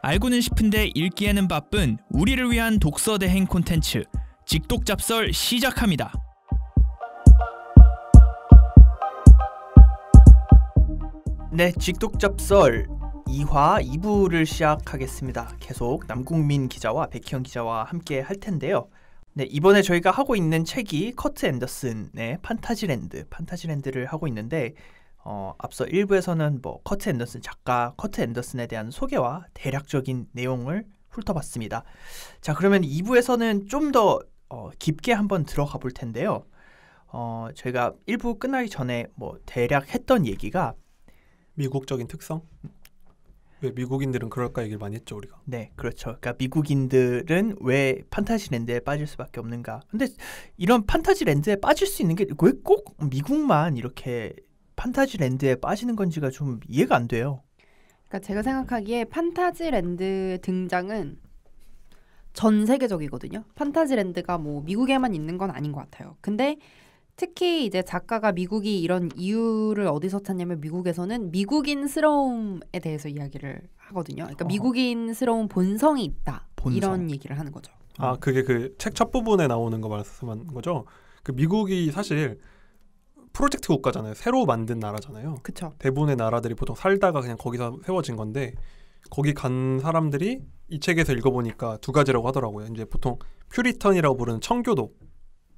알고는 싶은데 읽기에는 바쁜 우리를 위한 독서 대행 콘텐츠 직독잡설 시작합니다. 네, 직독잡설 2화 2부를 시작하겠습니다. 계속 남궁민 기자와 백희영 기자와 함께 할 텐데요. 네, 이번에 저희가 하고 있는 책이 커트 앤더슨의 판타지랜드를 하고 있는데 앞서 1부에서는 커트 앤더슨 작가 커트 앤더슨에 대한 소개와 대략적인 내용을 훑어봤습니다. 자, 그러면 2부에서는 좀 더 깊게 한번 들어가 볼 텐데요. 저희가 1부 끝나기 전에 대략 했던 얘기가 미국적인 특성? 왜 미국인들은 그럴까 얘기를 많이 했죠, 우리가. 네, 그렇죠. 그러니까 미국인들은 왜 판타지랜드에 빠질 수밖에 없는가. 근데 이런 판타지랜드에 빠질 수 있는 게 왜 꼭 미국만 이렇게 판타지랜드에 빠지는 건지가 좀 이해가 안 돼요. 그러니까 제가 생각하기에 판타지랜드 등장은 전 세계적이거든요. 판타지랜드가 미국에만 있는 건 아닌 것 같아요. 근데 특히 이제 작가가 미국이 이런 이유를 어디서 찾냐면 미국에서는 미국인스러움에 대해서 이야기를 하거든요. 그러니까 미국인스러운 본성이 있다. 이런 얘기를 하는 거죠. 아, 그게 그 책 첫 부분에 나오는 거 말씀하는 거죠? 그 미국이 사실 프로젝트 국가잖아요. 새로 만든 나라잖아요. 그쵸. 대부분의 나라들이 보통 살다가 그냥 거기서 세워진 건데 거기 간 사람들이 이 책에서 읽어보니까 두 가지라고 하더라고요. 이제 보통 퓨리턴이라고 부르는 청교도,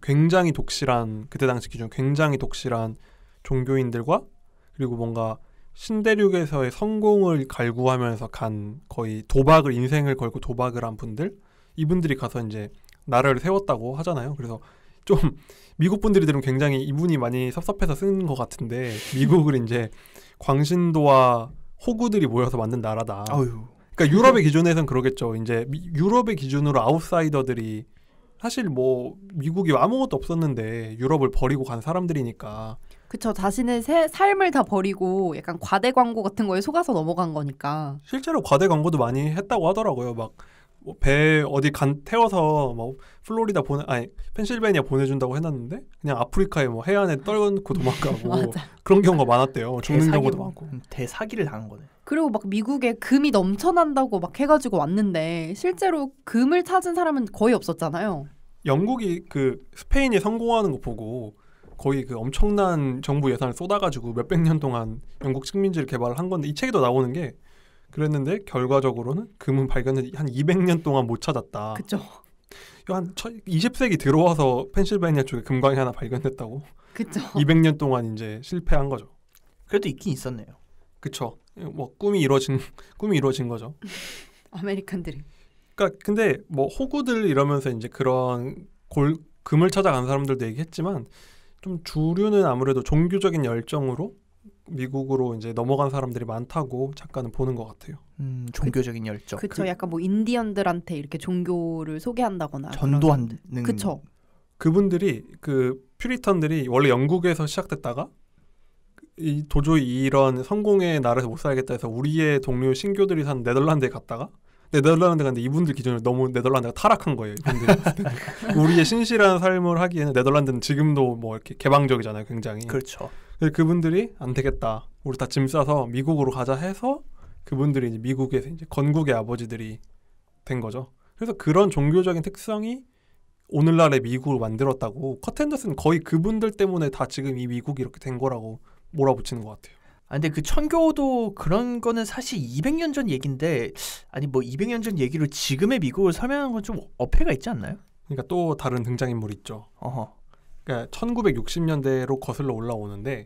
굉장히 독실한, 그때 당시 기준 굉장히 독실한 종교인들과 그리고 뭔가 신대륙에서의 성공을 갈구하면서 간 거의 인생을 걸고 도박을 한 분들, 이분들이 가서 이제 나라를 세웠다고 하잖아요. 그래서 좀 미국 분들이 들으면 굉장히 이분이 많이 섭섭해서 쓴 것 같은데 미국을 이제 광신도와 호구들이 모여서 만든 나라다. 어휴. 그러니까 유럽의 기준에서는 그러겠죠. 이제 유럽의 기준으로 아웃사이더들이 사실 미국이 아무것도 없었는데 유럽을 버리고 간 사람들이니까. 그쵸. 자신의 삶을 다 버리고 약간 과대 광고 같은 거에 속아서 넘어간 거니까. 실제로 과대 광고도 많이 했다고 하더라고요. 배 어디 태워서 플로리다 펜실베니아 보내준다고 해놨는데 그냥 아프리카에 해안에 떨궈놓고 도망가고 그런 경우가 많았대요. 죽는 경우도 많고. 대사기를 당한 거네. 그리고 미국에 금이 넘쳐난다고 해가지고 왔는데 실제로 금을 찾은 사람은 거의 없었잖아요. 영국이 스페인이 성공하는 거 보고 거의 엄청난 정부 예산을 쏟아가지고 몇백 년 동안 영국 식민지를 개발을 한 건데 이 책에도 나오는 게 그랬는데 결과적으로는 금은 발견을 한 200년 동안 못 찾았다. 그렇죠. 한 20세기 들어와서 펜실베니아 쪽에 금광이 하나 발견됐다고. 그렇죠. 200년 동안 이제 실패한 거죠. 그래도 있긴 있었네요. 그렇죠. 꿈이 이루어진 거죠. 아메리칸들이. 그러니까 근데 호구들 이러면서 이제 그런 금을 찾아간 사람들도 얘기했지만 좀 주류는 아무래도 종교적인 열정으로 미국으로 이제 넘어간 사람들이 많다고 작가는 보는 것 같아요. 종교적인 열정. 그렇죠. 약간 인디언들한테 이렇게 종교를 소개한다거나 전도하는. 그렇죠. 그분들이 퓨리턴들이 원래 영국에서 시작됐다가 도저히 이런 성공의 나라에서 못 살겠다 해서 우리의 동료 신교들이 산 네덜란드에 갔다가 네덜란드 갔는데 이분들 기준으로 너무 네덜란드가 타락한 거예요. 이분들이 우리의 신실한 삶을 하기에는 네덜란드는 지금도 이렇게 개방적이잖아요. 굉장히. 그렇죠. 그분들이 안 되겠다. 우리 다 짐 싸서 미국으로 가자 해서 그분들이 이제 미국에서 이제 건국의 아버지들이 된 거죠. 그래서 그런 종교적인 특성이 오늘날의 미국을 만들었다고. 커트 앤더슨은 거의 그분들 때문에 다 지금 이 미국이 이렇게 된 거라고 몰아붙이는 것 같아요. 근데 천교도 그런 거는 사실 200년 전 얘기인데 200년 전 얘기로 지금의 미국을 설명하는 건 좀 어폐가 있지 않나요? 그러니까 또 다른 등장인물 있죠. 그러니까 1960년대로 거슬러 올라오는데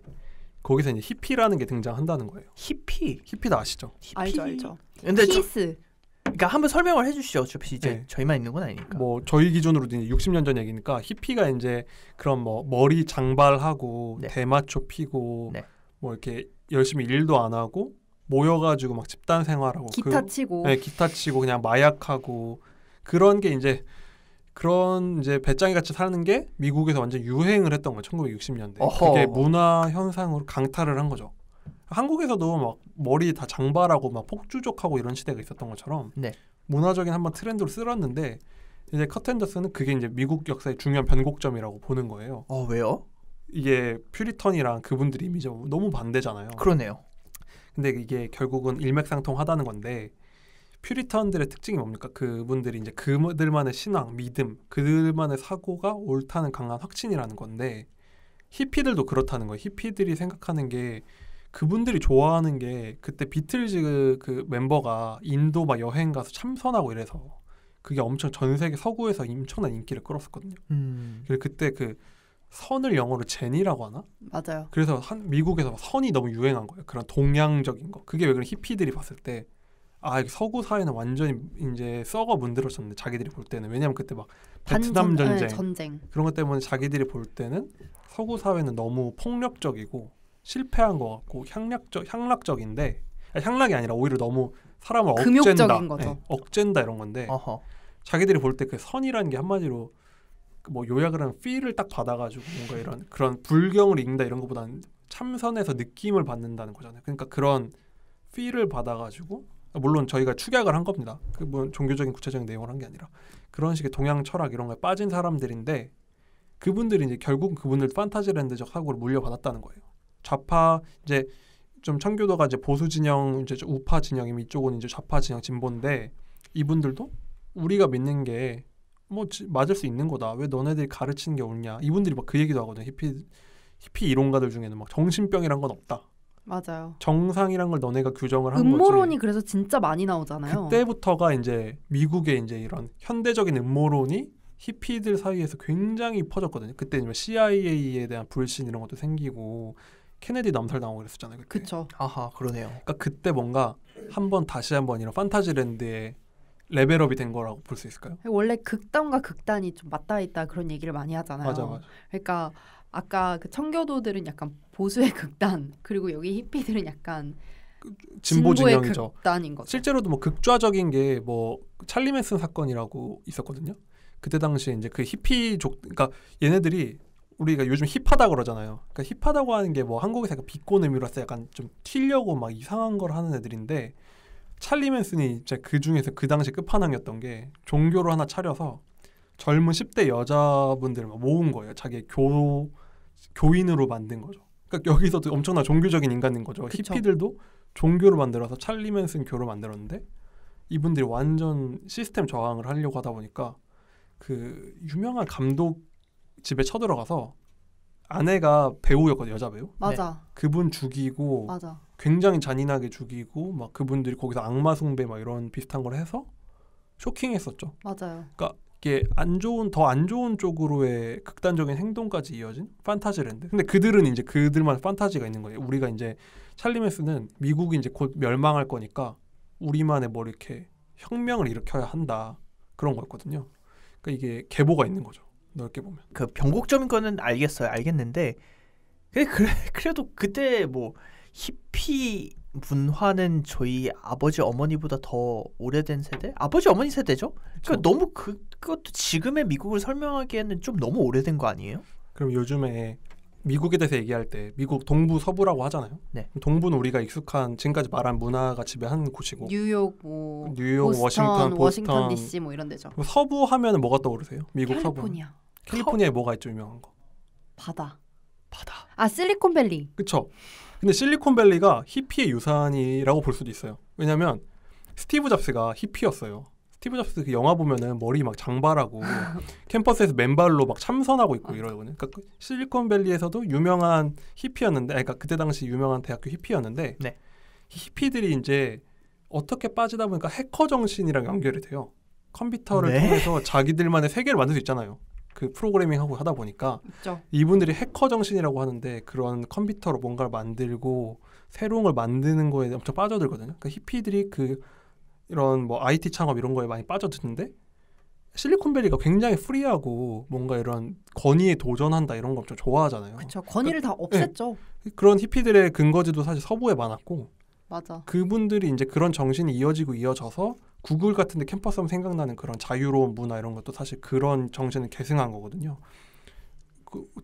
거기서 이제 히피라는 게 등장한다는 거예요. 히피도 아시죠? 알죠. 근데 히스. 그러니까 한번 설명을 해주시죠. 어차피 이제 저희만 있는 건 아니니까. 저희 기준으로 이제 60년 전 얘기니까 히피가 이제 그런 머리 장발하고 대마초 피고 이렇게 열심히 일도 안 하고 모여가지고 막 집단 생활하고 기타 치고 기타 치고 그냥 마약하고 그런 게 이제 그런 이제 배짱이 같이 사는 게 미국에서 완전 유행을 했던 거예요. 1960년대. 그게 문화 현상으로 강타를 한 거죠. 한국에서도 머리 다 장발하고 폭주족하고 이런 시대가 있었던 것처럼 문화적인 한번 트렌드로 쓸었는데 이제 커트 앤더슨은 그게 이제 미국 역사의 중요한 변곡점이라고 보는 거예요. 왜요? 이게 퓨리턴이랑 그분들이 이미지가 너무 반대잖아요. 그러네요. 근데 이게 결국은 일맥상통하다는 건데 퓨리턴들의 특징이 뭡니까? 그분들이 이제 그들만의 신앙, 믿음, 그들만의 사고가 옳다는 강한 확신이라는 건데 히피들도 그렇다는 거예요. 히피들이 생각하는 게 그분들이 좋아하는 게 그때 비틀즈 그 멤버가 인도 막 여행 가서 참선하고 이래서 그게 엄청 전 세계 서구에서 엄청난 인기를 끌었었거든요. 그리고 그때 그 선을 영어로 제니라고 하나? 맞아요. 그래서 미국에서 선이 너무 유행한 거예요. 그런 동양적인 거. 그게 왜 그런 히피들이 봤을 때 서구 사회는 완전히 이제 썩어 문드러졌는데 자기들이 볼 때는 왜냐면 그때 막 베트남 전쟁 그런 것 때문에 자기들이 볼 때는 서구 사회는 너무 폭력적이고 실패한 것 같고 향락적인데 향락이 아니라 오히려 너무 사람을 금욕적인 거죠. 네, 억젠다 이런 건데 자기들이 볼 때 그 선이라는 게 한마디로 뭐 요약을 하면 feel을 딱 받아가지고 뭔가 이런 그런 불경을 읽는다 이런 것보다는 참선에서 느낌을 받는다는 거잖아요. 그러니까 그런 feel을 받아가지고 물론 저희가 축약을 한 겁니다. 그 뭐 종교적인 구체적인 내용을 한 게 아니라 그런 식의 동양 철학 이런 거에 빠진 사람들인데 그분들이 이제 결국 그분들 판타지랜드적 사고를 물려받았다는 거예요. 좌파 이제 좀 청교도가 이제 보수 진영 이제 우파 진영이면 이쪽은 이제 좌파 진영 진보인데 이분들도 우리가 믿는 게 뭐 맞을 수 있는 거다. 왜 너네들이 가르치는 게 옳냐. 이분들이 막 그 얘기도 하거든요. 히피 이론가들 중에는 막 정신병이란 건 없다. 맞아요. 정상이란 걸 너네가 규정을 한 거지. 음모론이 그래서 진짜 많이 나오잖아요. 그때부터가 이제 미국의 이제 이런 현대적인 음모론이 히피들 사이에서 굉장히 퍼졌거든요. 그때 이제 CIA에 대한 불신 이런 것도 생기고 케네디도 암살당하고 그랬었잖아요. 그렇죠. 아하, 그러네요. 그러니까 그때 뭔가 다시 한번 이런 판타지랜드에 레벨업이 된 거라고 볼 수 있을까요? 원래 극단과 극단이 좀 맞닿아 있다 그런 얘기를 많이 하잖아요. 맞아. 그러니까 아까 그 청교도들은 약간 보수의 극단 그리고 여기 히피들은 약간 진보 진보의 진영이죠. 극단인 거죠. 실제로도 뭐 극좌적인 게 뭐 찰리 맨슨 사건이라고 있었거든요. 그때 당시에 이제 그 히피족 그러니까 얘네들이 우리가 요즘 힙하다 그러잖아요. 그러니까 힙하다고 하는 게 뭐 한국에서 약간 비꼰 의미로서 약간 좀 튀려고 막 이상한 걸 하는 애들인데 찰리 맨슨이 진짜 그 중에서 그 당시 끝판왕이었던 게 종교를 하나 차려서 젊은 10대 여자분들을 모은 거예요. 자기 교인으로 만든 거죠. 그러니까 여기서도 엄청난 종교적인 인간인 거죠. 그쵸. 히피들도 종교를 만들어서 찰리 맨슨 교를 만들었는데 이분들이 완전 시스템 저항을 하려고 하다 보니까 그 유명한 감독 집에 쳐들어가서 아내가 배우였거든요. 여자 배우. 맞아. 그분 죽이고 맞아. 굉장히 잔인하게 죽이고 막 그분들이 거기서 악마 숭배 막 이런 비슷한 걸 해서 쇼킹했었죠. 맞아요. 그러니까 이게 더 안 좋은 쪽으로의 극단적인 행동까지 이어진 판타지랜드. 근데 그들은 이제 그들만 판타지가 있는 거예요. 우리가 이제 찰리 맨슨은 미국이 이제 곧 멸망할 거니까 우리만의 뭐 이렇게 혁명을 일으켜야 한다 그런 거였거든요. 그러니까 이게 계보가 있는 거죠. 넓게 보면. 그 변곡점인 거는 알겠는데 그래도 그때 뭐 히피 문화는 저희 아버지 어머니보다 더 오래된 세대? 아버지 어머니 세대죠? 그러니까 너무 그것도 지금의 미국을 설명하기에는 좀 너무 오래된 거 아니에요? 그럼 요즘에 미국에 대해서 얘기할 때 미국 동부 서부라고 하잖아요. 네. 동부는 우리가 익숙한 지금까지 말한 문화가 지배한 곳이고 뉴욕, 뭐 뉴욕, 보스턴, 워싱턴 워싱턴 DC 뭐 이런 데죠. 서부 하면은 뭐가 떠오르세요? 미국 캘리포니아. 서부. 캘리포니아에 뭐가 있죠 유명한 거? 바다. 바다. 아 실리콘밸리. 그쵸? 근데 실리콘밸리가 히피의 유산이라고 볼 수도 있어요. 왜냐면 스티브 잡스가 히피였어요. 스티브 잡스 그 영화 보면은 머리 막 장발하고 캠퍼스에서 맨발로 막 참선하고 있고 이러거든요. 그러니까 실리콘밸리에서도 유명한 히피였는데, 그러니까 그때 당시 유명한 대학교 히피였는데, 네. 히피들이 이제 어떻게 빠지다 보니까 해커 정신이랑 연결이 돼요. 컴퓨터를 네. 통해서 자기들만의 세계를 만들 수 있잖아요. 그 프로그래밍하고 하다 보니까 있죠. 이분들이 해커 정신이라고 하는데 그런 컴퓨터로 뭔가를 만들고 새로운 걸 만드는 거에 엄청 빠져들거든요. 그러니까 히피들이 이런 뭐 IT 창업 이런 거에 많이 빠져드는데 실리콘밸리가 굉장히 프리하고 뭔가 이런 권위에 도전한다 이런 거 엄청 좋아하잖아요. 그렇죠. 권위를 다 없앴죠. 그런 히피들의 근거지도 사실 서부에 많았고 맞아. 그분들이 이제 그런 정신이 이어지고 이어져서 구글 같은 데 캠퍼스 하면 생각나는 그런 자유로운 문화 이런 것도 사실 그런 정신을 계승한 거거든요.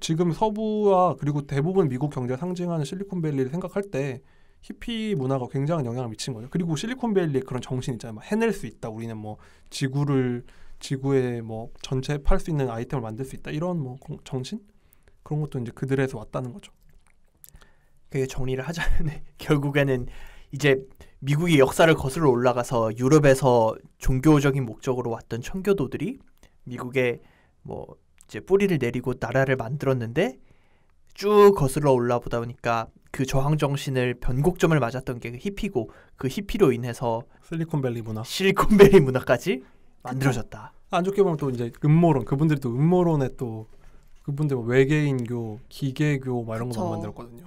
지금 서부와 그리고 대부분 미국 경제가 상징하는 실리콘밸리를 생각할 때 히피 문화가 굉장한 영향을 미친 거죠. 그리고 실리콘밸리의 그런 정신 있잖아요. 막 해낼 수 있다. 우리는 뭐 지구에 뭐 전체 팔 수 있는 아이템을 만들 수 있다. 이런 뭐 정신? 그런 것도 이제 그들에서 왔다는 거죠. 그게 정리를 하자면 결국에는 이제 미국의 역사를 거슬러 올라가서 유럽에서 종교적인 목적으로 왔던 청교도들이 미국에 뭐 이제 뿌리를 내리고 나라를 만들었는데 쭉 거슬러 올라보다 보니까 그 저항 정신을 변곡점을 맞았던 게 그 히피고 그 히피로 인해서 실리콘밸리 문화. 실리콘밸리 문화까지 만들어졌다. 안 좋게 보면 또 이제 음모론 그분들이 또 음모론에 또 그분들 뭐 외계인교, 기계교 막 이런 거 그쵸. 만들었거든요.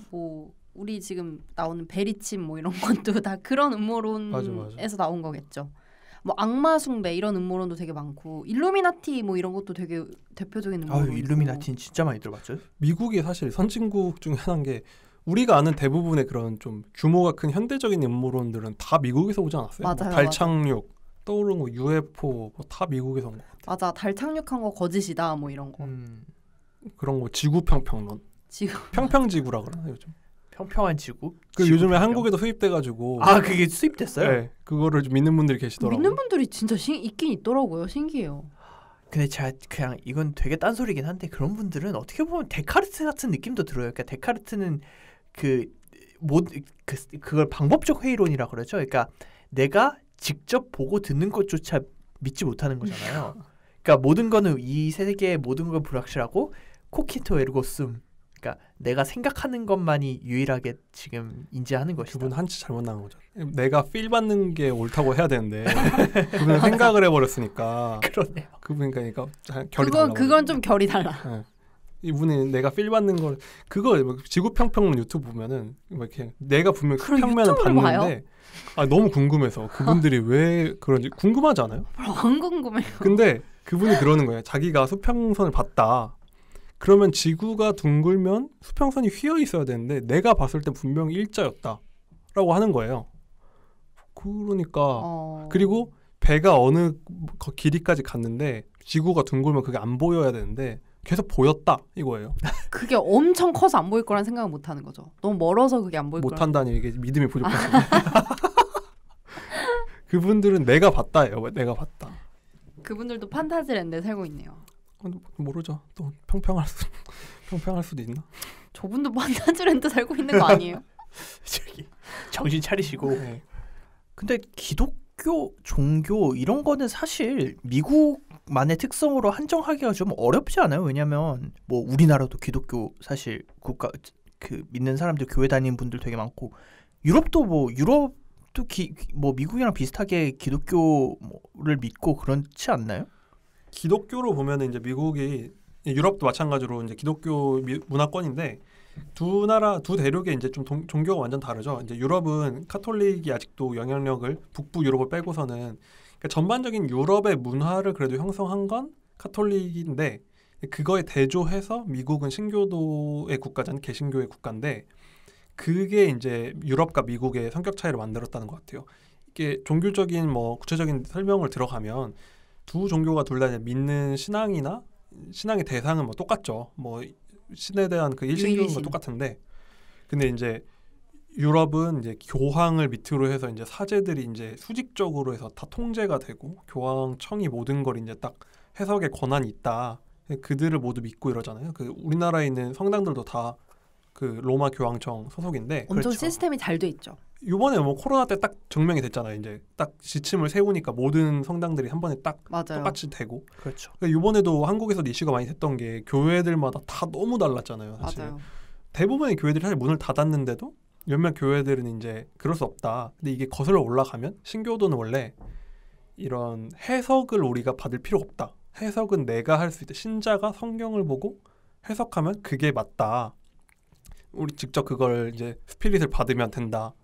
뭐 우리 지금 나오는 베리침 뭐 이런 것도 다 그런 맞아. 음모론에서 나온 거겠죠. 뭐 악마 숭배 이런 음모론도 되게 많고 일루미나티 뭐 이런 것도 되게 대표적인 아유 음모론. 일루미나티는 진짜 많이 들어봤죠. 미국이 사실 선진국 중에 하나인 게 우리가 아는 대부분의 그런 좀 규모가 큰 현대적인 음모론들은 다 미국에서 오지 않았어요? 맞아요, 달 맞아요. 착륙, 떠오르는 거 UFO 뭐 다 미국에서 온 거. 맞아, 달 착륙한 거 거짓이다 뭐 이런 거. 그런 거 지구 평평론. 지금 평평지구라 그러나 요즘. 평평한 지구. 그 지구 요즘에 평평. 한국에도 수입돼가지고. 아 그게 수입됐어요? 네, 그거를 좀 믿는 분들이 계시더라고요. 믿는 분들이 진짜 있긴 있더라고요. 신기해요. 근데 제가 그냥 이건 되게 딴소리긴 한데 그런 분들은 어떻게 보면 데카르트 같은 느낌도 들어요. 그러니까 데카르트는 그걸 방법적 회의론이라 그러죠. 그러니까 내가 직접 보고 듣는 것조차 믿지 못하는 거잖아요. 그러니까 모든 거는 이 세계의 모든 건 불확실하고 코키토 에르고 숨. 그러니까 내가 생각하는 것만이 유일하게 지금 인지하는 것이다. 그분 한치 잘못 나온 거죠. 내가 필 받는 게 옳다고 해야 되는데 그분은 생각을 해버렸으니까. 그러네요. 그러니까 결이 달라. 그건 좀 결이 달라. 네. 이분이 내가 필 받는 걸 그거 뭐 지구 평평론 유튜브 보면은 뭐 이렇게 내가 분명 수 그럼 평면을 유튜브를 봤는데 아 너무 궁금해서 그분들이 왜 그런지 궁금하지 않아요? 안 궁금해요. 근데 그분이 그러는 거예요. 자기가 수평선을 봤다. 그러면 지구가 둥글면 수평선이 휘어 있어야 되는데 내가 봤을 때 분명히 일자였다라고 하는 거예요. 그러니까 그리고 배가 어느 길이까지 갔는데 지구가 둥글면 그게 안 보여야 되는데 계속 보였다 이거예요. 그게 엄청 커서 안 보일 거란 생각을 못 하는 거죠. 너무 멀어서 그게 안 보일 거란. 못한다니 이게 믿음이 부족하시네. 그분들은 내가 봤다예요. 내가 봤다. 그분들도 판타지랜드에 살고 있네요. 모르죠. 또 평평할 수도 있나? 저분도 판타지랜드 살고 있는 거 아니에요? 저기 정신 차리시고. 네. 근데 기독교 종교 이런 거는 사실 미국만의 특성으로 한정하기가 좀 어렵지 않아요? 왜냐면 뭐 우리나라도 기독교 사실 국가 그 믿는 사람들 교회 다니는 분들 되게 많고 유럽도 뭐 미국이랑 비슷하게 기독교를 믿고 그렇지 않나요? 기독교로 보면은 이제 미국이 유럽도 마찬가지로 이제 기독교 문화권인데 두 대륙의 이제 좀 종교가 완전 다르죠. 이제 유럽은 카톨릭이 아직도 영향력을 북부 유럽을 빼고서는 그러니까 전반적인 유럽의 문화를 그래도 형성한 건 카톨릭인데 그거에 대조해서 미국은 신교도의 국가잖아요. 개신교의 국가인데 그게 이제 유럽과 미국의 성격 차이를 만들었다는 것 같아요. 이게 종교적인 뭐 구체적인 설명을 들어가면 두 종교가 둘 다 믿는 신앙이나 신앙의 대상은 뭐 똑같죠. 뭐 신에 대한 그 일신교는 똑같은데, 근데 이제 유럽은 이제 교황을 밑으로 해서 이제 사제들이 이제 수직적으로 해서 다 통제가 되고 교황청이 모든 걸 이제 딱 해석의 권한이 있다. 그들을 모두 믿고 이러잖아요. 그 우리나라에 있는 성당들도 다 그 로마 교황청 소속인데 엄청 그렇죠. 시스템이 잘 돼 있죠. 이번에 뭐 코로나 때 딱 증명이 됐잖아요. 이제 딱 지침을 세우니까 모든 성당들이 한 번에 딱 맞아요. 똑같이 되고. 그렇죠. 그러니까 이번에도 한국에서도 이슈가 많이 됐던 게 교회들마다 다 너무 달랐잖아요. 사실. 맞아요. 대부분의 교회들이 사실 문을 닫았는데도 몇몇 교회들은 이제 그럴 수 없다. 근데 이게 거슬러 올라가면 신교도는 원래 이런 해석을 우리가 받을 필요가 없다. 해석은 내가 할 수 있다. 신자가 성경을 보고 해석하면 그게 맞다. 우리 직접 그걸 이제 스피릿을 받으면 된다.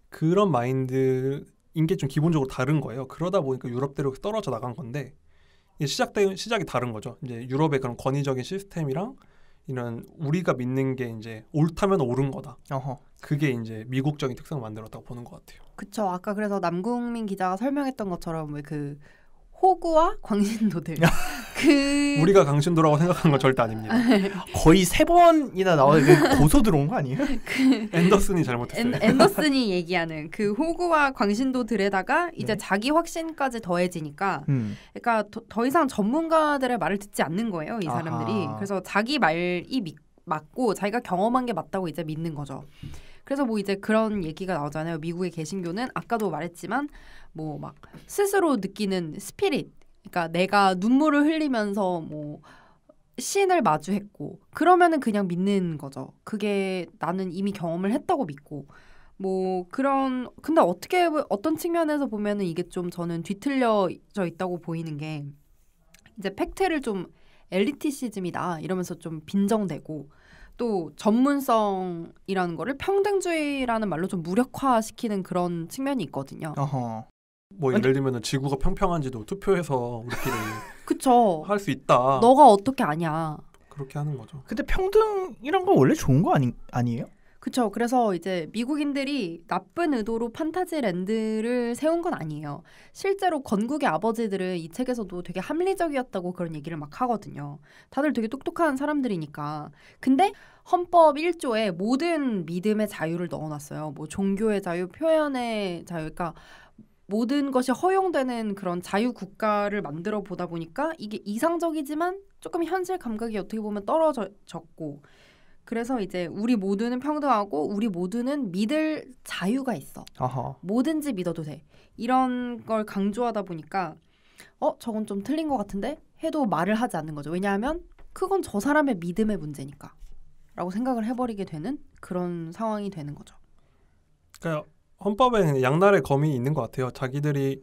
그런 마인드인 게 좀 기본적으로 다른 거예요. 그러다 보니까 유럽대로 떨어져 나간 건데 시작이 다른 거죠. 이제 유럽의 그런 권위적인 시스템이랑 이런 우리가 믿는 게 이제 옳다면 옳은 거다. 어허. 그게 이제 미국적인 특성을 만들었다고 보는 것 같아요. 그쵸. 아까 그래서 남궁민 기자가 설명했던 것처럼 왜 그 호구와 광신도들 그 우리가 강신도라고 생각하는 건 절대 아닙니다. 거의 3번이나 나와서 고소 들어온 거 아니에요? 앤더슨이 잘못했어요. 앤더슨이 얘기하는 그 호구와 광신도들에다가 이제 네. 자기 확신까지 더해지니까 그러니까 더 이상 전문가들의 말을 듣지 않는 거예요. 이 사람들이. 아하. 그래서 자기 말이 맞고 자기가 경험한 게 맞다고 이제 믿는 거죠. 그래서 뭐 이제 그런 얘기가 나오잖아요. 미국의 개신교는 아까도 말했지만 뭐 막 스스로 느끼는 스피릿, 그러니까 내가 눈물을 흘리면서 뭐 신을 마주했고 그러면은 그냥 믿는 거죠. 그게 나는 이미 경험을 했다고 믿고 뭐 그런. 근데 어떻게 어떤 측면에서 보면은 이게 좀 저는 뒤틀려져 있다고 보이는 게 이제 팩트를 좀 엘리티시즘이다 이러면서 좀 빈정대고 또 전문성이라는 거를 평등주의라는 말로 좀 무력화시키는 그런 측면이 있거든요. 어허. 뭐 예를 들면 지구가 평평한지도 투표해서 우리끼리 그쵸. 할 수 있다. 너가 어떻게 아냐. 그렇게 하는 거죠. 근데 평등이란 건 원래 좋은 거 아니에요? 그쵸. 그래서 이제 미국인들이 나쁜 의도로 판타지랜드를 세운 건 아니에요. 실제로 건국의 아버지들은 이 책에서도 되게 합리적이었다고 그런 얘기를 막 하거든요. 다들 되게 똑똑한 사람들이니까. 근데 헌법 1조에 모든 믿음의 자유를 넣어놨어요. 뭐 종교의 자유, 표현의 자유, 그러니까 모든 것이 허용되는 그런 자유 국가를 만들어 보다 보니까 이게 이상적이지만 조금 현실 감각이 어떻게 보면 떨어졌고, 그래서 이제 우리 모두는 평등하고 우리 모두는 믿을 자유가 있어. 어허. 뭐든지 믿어도 돼. 이런 걸 강조하다 보니까 저건 좀 틀린 것 같은데 해도 말을 하지 않는 거죠. 왜냐하면 그건 저 사람의 믿음의 문제니까 라고 생각을 해버리게 되는 그런 상황이 되는 거죠. 그러니까 헌법에 양날의 검이 있는 것 같아요. 자기들이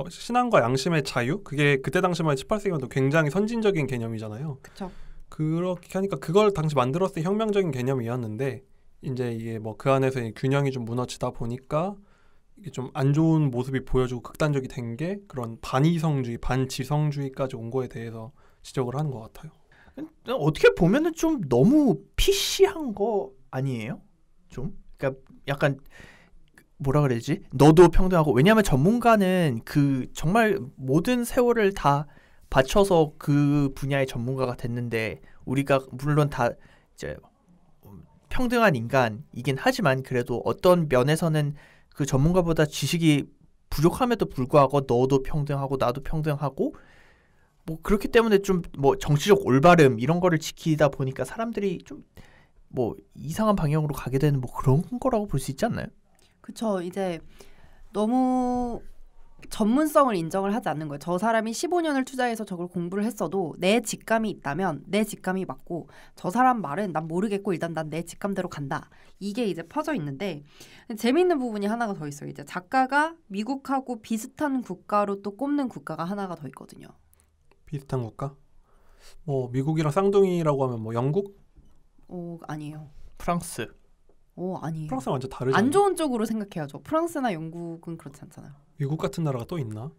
신앙과 양심의 자유? 그게 그때 당시만 18세기만 굉장히 선진적인 개념이잖아요. 그렇죠. 그렇게 하니까 그걸 당시 만들었을 때 혁명적인 개념이었는데 이제 이게 뭐 그 안에서 균형이 좀 무너지다 보니까 이게 좀 안 좋은 모습이 보여지고 극단적이 된 게 그런 반이성주의, 반지성주의까지 온 거에 대해서 지적을 하는 것 같아요. 어떻게 보면은 좀 너무 PC한 거 아니에요? 좀? 그러니까 약간 뭐라 그래야지? 너도 평등하고. 왜냐하면 전문가는 그 정말 모든 세월을 다 바쳐서 그 분야의 전문가가 됐는데 우리가 물론 다 이제 평등한 인간이긴 하지만 그래도 어떤 면에서는 그 전문가보다 지식이 부족함에도 불구하고 너도 평등하고 나도 평등하고 뭐 그렇기 때문에 좀 뭐 정치적 올바름 이런 거를 지키다 보니까 사람들이 좀 뭐 이상한 방향으로 가게 되는 뭐 그런 거라고 볼 수 있지 않나요? 그렇죠. 이제 너무 전문성을 인정을 하지 않는 거예요. 저 사람이 15년을 투자해서 저걸 공부를 했어도 내 직감이 있다면 내 직감이 맞고 저 사람 말은 난 모르겠고 일단 난 내 직감대로 간다. 이게 이제 퍼져 있는데 재미있는 부분이 하나가 더 있어요. 이제 작가가 미국하고 비슷한 국가로 또 꼽는 국가가 하나가 더 있거든요. 비슷한 국가? 뭐 미국이랑 쌍둥이라고 하면 뭐 영국? 아니에요. 프랑스. 아니에요. 프랑스랑 완전 다르죠. 안 좋은 쪽으로 생각해야죠. 프랑스나 영국은 그렇지 않잖아요. 미국 같은 나라가 또 있나?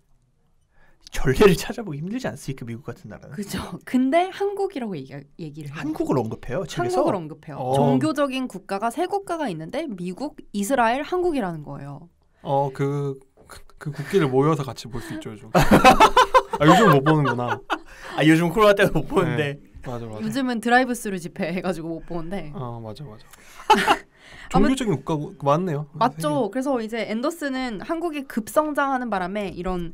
전례를 찾아보기 힘들지 않습니까? 미국 같은 나라는. 그죠. 근데 한국이라고 얘기를 해요. 한국을 언급해요. 책에서. 한국을 언급해요. 종교적인 국가가 세 국가가 있는데 미국, 이스라엘, 한국이라는 거예요. 그 국기를 모여서 같이 볼 수 있죠 요즘. 요즘 못 보는구나. 요즘 코로나 때문에 못 보는데. 네. 맞아. 요즘은 드라이브스루 집회 해가지고 못 보는데. 맞아. 종교적인 국가 맞네요. 맞죠. 그래서 이제 앤더슨은 한국이 급성장하는 바람에 이런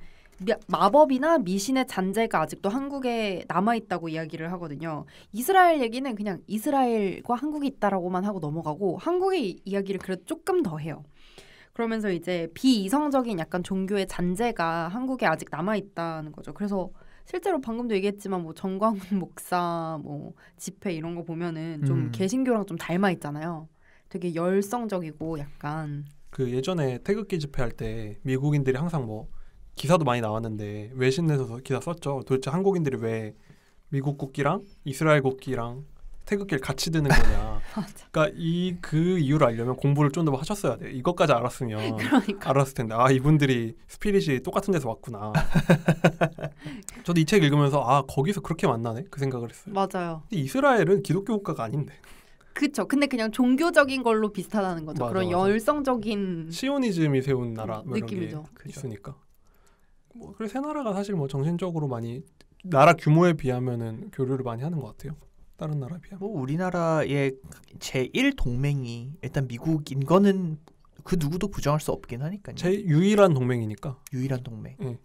마법이나 미신의 잔재가 아직도 한국에 남아있다고 이야기를 하거든요. 이스라엘 얘기는 그냥 이스라엘과 한국이 있다라고만 하고 넘어가고 한국의 이야기를 그래도 조금 더 해요. 그러면서 이제 비이성적인 약간 종교의 잔재가 한국에 아직 남아있다는 거죠. 그래서 실제로 방금도 얘기했지만 뭐 정광훈 목사 뭐 집회 이런 거 보면은 좀 개신교랑 좀 닮아 있잖아요. 되게 열성적이고 약간 그 예전에 태극기 집회할 때 미국인들이 항상 뭐 기사도 많이 나왔는데 외신에서 기사 썼죠. 도대체 한국인들이 왜 미국 국기랑 이스라엘 국기랑 태극기를 같이 드는 거냐. 그러니까 그 이유를 알려면 공부를 좀 더 하셨어야 돼. 이것까지 알았으면 그러니까. 알았을 텐데 이분들이 스피릿이 똑같은 데서 왔구나. 저도 이 책 읽으면서 거기서 그렇게 만나네 그 생각을 했어요. 맞아요. 근데 이스라엘은 기독교 국가가 아닌데. 그렇죠. 근데 그냥 종교적인 걸로 비슷하다는 거죠. 맞아, 그런 맞아. 열성적인 시오니즘이 세운 나라 뭐 이런 느낌이죠. 게 있으니까. 뭐 그래서 세 나라가 사실 뭐 정신적으로 많이 나라 규모에 비하면은 교류를 많이 하는 것 같아요. 다른 나라에 비하면. 뭐 우리나라의 제1 동맹이 일단 미국인 거는 그 누구도 부정할 수 없긴 하니까요. 제 유일한 동맹이니까. 유일한 동맹. 네.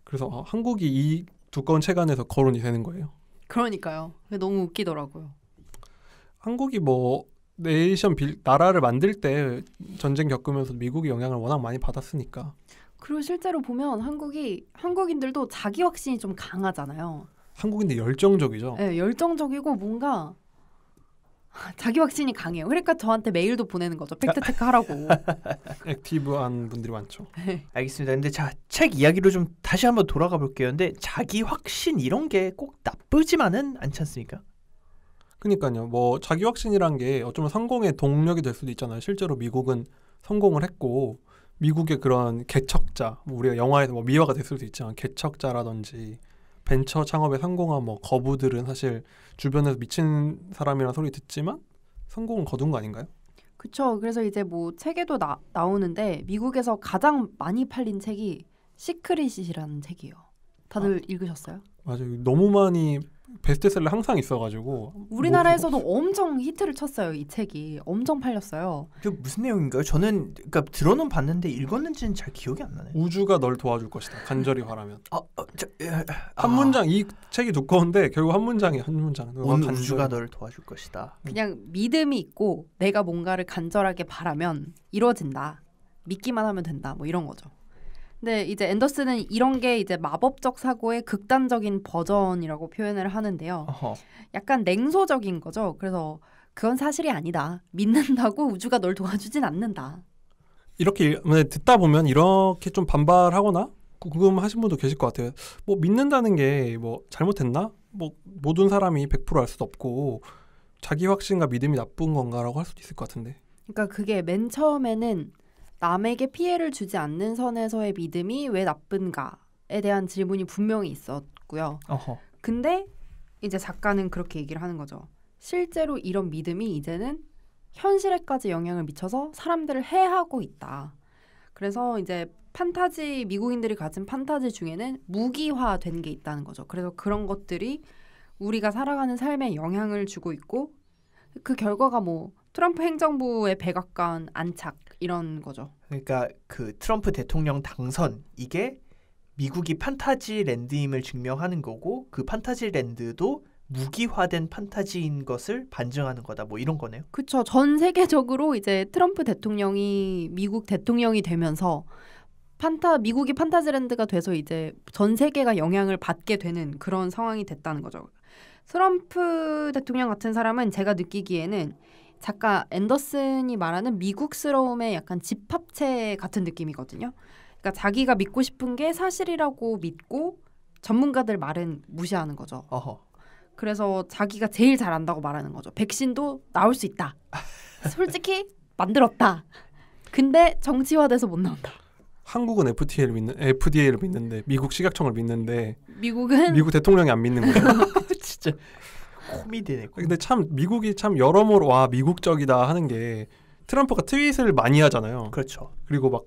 그래서 한국이 이 두꺼운 책 안에서 거론이 되는 거예요. 그러니까요. 너무 웃기더라고요. 한국이 뭐 나라를 만들 때 전쟁 겪으면서 미국의 영향을 워낙 많이 받았으니까. 그리고 실제로 보면 한국인들도 자기 확신이 좀 강하잖아요. 한국인들 열정적이죠. 네, 열정적이고 뭔가 자기 확신이 강해요. 그러니까 저한테 메일도 보내는 거죠. 팩트 체크하라고. 액티브한 분들이 많죠. 알겠습니다. 근데 자, 책 이야기로 좀 다시 한번 돌아가 볼게요. 근데 자기 확신 이런 게 꼭 나쁘지만은 않지 않습니까? 그러니까요. 뭐 자기 확신이란 게 어쩌면 성공의 동력이 될 수도 있잖아요. 실제로 미국은 성공을 했고 미국의 그런 개척자, 뭐 우리가 영화에서 뭐 미화가 됐을 수도 있지만 개척자라든지 벤처 창업에 성공한 뭐 거부들은 사실 주변에서 미친 사람이라는 소리 듣지만 성공은 거둔 거 아닌가요? 그렇죠. 그래서 이제 뭐 책에도 나오는데 미국에서 가장 많이 팔린 책이 시크릿이라는 책이에요. 다들 읽으셨어요? 맞아요. 너무 많이 베스트셀러 항상 있어가지고 우리나라에서도 엄청 히트를 쳤어요. 이 책이 엄청 팔렸어요. 그 무슨 내용인가요? 저는 그러니까 들어는 봤는데 읽었는지는 잘 기억이 안 나네요. 우주가 널 도와줄 것이다. 간절히 바라면. 한 문장 이 책이 두꺼운데 결국 한 문장. 온 우주가 널 도와줄 것이다. 그냥 믿음이 있고 내가 뭔가를 간절하게 바라면 이루어진다. 믿기만 하면 된다. 뭐 이런 거죠. 근데 이제 앤더슨은 이런 게 이제 마법적 사고의 극단적인 버전이라고 표현을 하는데요. 어허. 약간 냉소적인 거죠. 그래서 그건 사실이 아니다. 믿는다고 우주가 널 도와주진 않는다. 이렇게 듣다 보면 이렇게 좀 반발하거나 궁금하신 분도 계실 것 같아요. 뭐 믿는다는 게 뭐 잘못했나? 뭐 모든 사람이 100% 알 수도 없고 자기 확신과 믿음이 나쁜 건가라고 할 수도 있을 것 같은데. 그러니까 그게 맨 처음에는 남에게 피해를 주지 않는 선에서의 믿음이 왜 나쁜가에 대한 질문이 분명히 있었고요. 어허. 근데 이제 작가는 그렇게 얘기를 하는 거죠. 실제로 이런 믿음이 이제는 현실에까지 영향을 미쳐서 사람들을 해하고 있다. 그래서 이제 미국인들이 가진 판타지 중에는 무기화된 게 있다는 거죠. 그래서 그런 것들이 우리가 살아가는 삶에 영향을 주고 있고 그 결과가 뭐 트럼프 행정부의 백악관 안착 이런 거죠. 그러니까 그 트럼프 대통령 당선 이게 미국이 판타지랜드임을 증명하는 거고 그 판타지랜드도 무기화된 판타지인 것을 반증하는 거다. 뭐 이런 거네요. 그렇죠. 전 세계적으로 이제 트럼프 대통령이 미국 대통령이 되면서 미국이 판타지랜드가 돼서 이제 전 세계가 영향을 받게 되는 그런 상황이 됐다는 거죠. 트럼프 대통령 같은 사람은 제가 느끼기에는 작가 앤더슨이 말하는 미국스러움의 약간 집합체 같은 느낌이거든요. 그러니까 자기가 믿고 싶은 게 사실이라고 믿고 전문가들 말은 무시하는 거죠. 어허. 그래서 자기가 제일 잘한다고 말하는 거죠. 백신도 나올 수 있다. 솔직히 만들었다. 근데 정치화돼서 못 나온다. 한국은 FDA를 믿는데 미국 식약청을 믿는데 미국은 미국 대통령이 안 믿는 거예요. 진짜 코미디네. 근데 참 미국이 참 여러모로 와 미국적이다 하는 게 트럼프가 트윗을 많이 하잖아요. 그렇죠. 그리고 막